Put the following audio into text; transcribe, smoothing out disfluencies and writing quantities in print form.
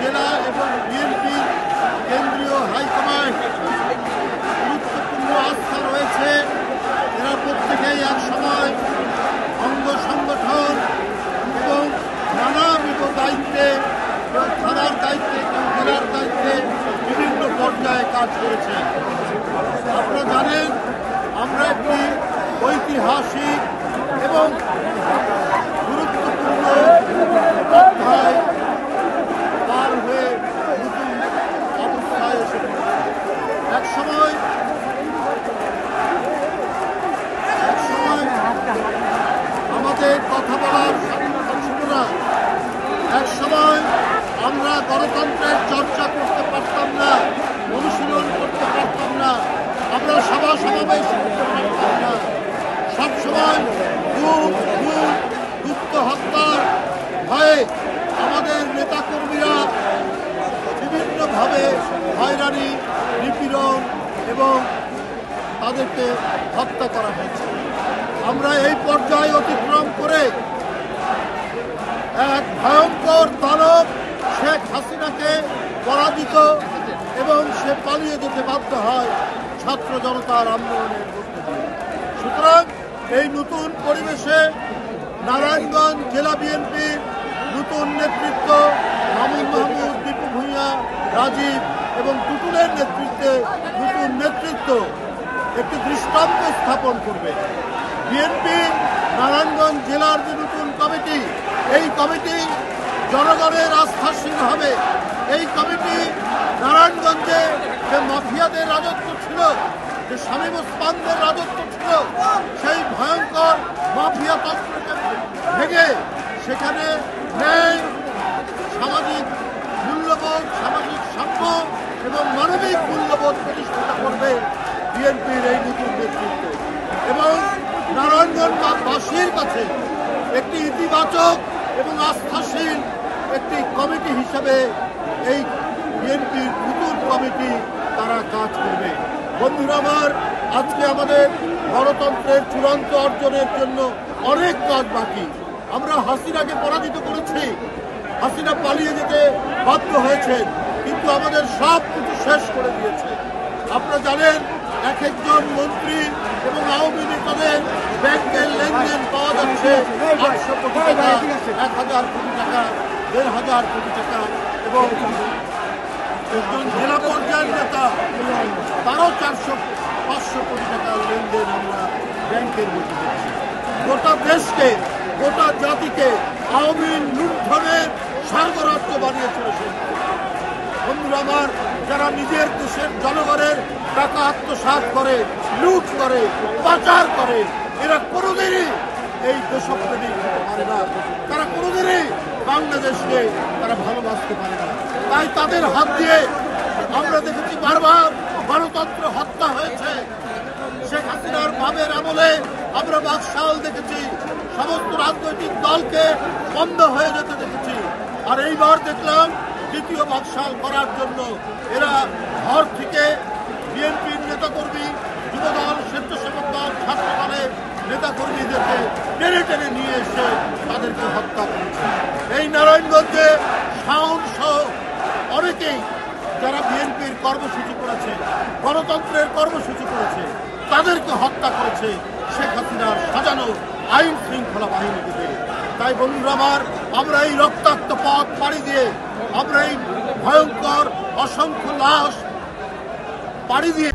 জেলা এবং বিএনপি কেন্দ্রীয় হাইকমান্ড গুরুত্বপূর্ণ আস্থা রয়েছে। এরা প্রত্যেকেই এক সময় অঙ্গ সংগঠন এবং নানাবিধ দায়িত্বে, কেউ থানার দায়িত্বে, কেউ জেলার দায়িত্বে বিভিন্ন পর্যায়ে কাজ করেছে। আপনারা জানেন আমরা একটি ঐতিহাসিক এবং গুরুত্বপূর্ণ অধ্যায় পার হয়ে নতুন অবস্থায় এসে এক সময় আমাদের কথা বলার স্বাধীনতা ছিল না। এক সময় আমরা গণতন্ত্রের চর্চা করতে পারতাম না, অনুশীলন করতে পারতাম না, আমরা সভা সমাবেশ করতে পারতাম না। সবসময় গুপ্ত হত্যার ভয়ে আমাদের নেতাকর্মীরা বিভিন্নভাবে হয়রানি, নিপীড়ন এবং তাদেরকে হত্যা করা হয়েছে। আমরা এই পর্যায়ে অতিক্রম করে এক ভয়ঙ্কর দানব শেখ হাসিনাকে পরাজিত এবং সে পালিয়ে যেতে বাধ্য হয় ছাত্র জনতার আন্দোলনের মধ্যে দিয়ে। সুতরাং এই নতুন পরিবেশে নারায়ণগঞ্জ জেলা বিএনপির নতুন নেতৃত্ব মামুন মাহমুদ, দীপু ভূঁইয়া, রাজীব এবং টুটুলের নেতৃত্বে নতুন নেতৃত্ব একটি দৃষ্টান্ত স্থাপন করবে। বিএনপি নারায়ণগঞ্জ জেলার যে নতুন কমিটি, এই কমিটি জনগণের আস্থাশীল হবে। এই কমিটি নারায়ণগঞ্জে যে মাফিয়াদের রাজত্ব ছিল, যে শামীম ওসমানদের রাজত্ব ছিল, সেই ভয়ঙ্কর মাফিয়া তন্ত্রকে ভেঙে সেখানে ন্যায়, সামাজিক মূল্যবোধ, সামাজিক সাম্য এবং মানবিক মূল্যবোধ প্রতিষ্ঠিত করবে বিএনপির এই নতুন নেতৃত্ব। এবং নারায়ণগঞ্জবাসীর কাছে একটি ইতিবাচক এবং আস্থাশীল একটি কমিটি হিসাবে এই বিএনপির নতুন কমিটি তারা কাজ করবে। বন্ধুরা আমার, আজকে আমাদের গণতন্ত্রের চূড়ান্ত অর্জনের জন্য অনেক কাজ বাকি। আমরা হাসিনাকে পরাজিত করেছি, হাসিনা পালিয়ে যেতে বাধ্য হয়েছেন, কিন্তু আমাদের সব কিছু শেষ করে দিয়েছে। আপনারা জানেন এক একজন মন্ত্রী এবং আওয়ামী নেতাদের ব্যাংকের লেনদেন পাওয়া যাচ্ছে 800 কোটি টাকা, 1000 কোটি টাকা, 1500 কোটি টাকা, এবং একজন জেলা পর্যায়ের নেতা তারও 400-500 কোটি টাকার লেনদেন আমরা ব্যাংকের মধ্যে দেখছি। গোটা দেশকে, গোটা জাতিকে আওয়ামী লুণ্ঠনের স্বর্গরাজ্য বানিয়ে চলেছে। বন্ধুরা আমার, যারা নিজের দেশের জনগণের টাকা আত্মসাৎ করে, লুট করে, পাচার করে, এরা কোনোদিনই এই দেশপ্রেমিক হতে পারে না। তারা কোনোদিনই বাংলাদেশকে তারা ভালোবাসতে পারে না। তাই তাদের হাত দিয়ে আমরা দেখেছি বারবার গণতন্ত্র হত্যা হয়েছে। শেখ হাসিনার বামের আমলে আমরা বাকশাল দেখেছি, সমস্ত রাজনৈতিক দলকে বন্ধ হয়ে যেতে দেখেছি। আর এইবার দেখলাম দ্বিতীয় বাকশাল করার জন্য এরা ঘর থেকে বিএনপির নেতাকর্মী, যুবদল, স্বেচ্ছাসেবক দল, ছাত্র দলের নেতাকর্মীদেরকে টেনে টেনে নিয়ে এসে তাদেরকে হত্যা করেছে। এই নারায়ণগঞ্জে শাওন সহ অনেকেই যারা বিএনপির কর্মসূচি করেছে, গণতন্ত্রের কর্মসূচি করেছে, তাদেরকে হত্যা করেছে শেখ হাসিনার সাজানো আইন শৃঙ্খলা বাহিনীকে দিয়ে। তাই বন্ধুরা আমার, আমরা এই রক্তাক্ত পথ পাড়ি দিয়ে, আমরা এই ভয়ঙ্কর অসংখ্য লাশ পাড়ি দিয়ে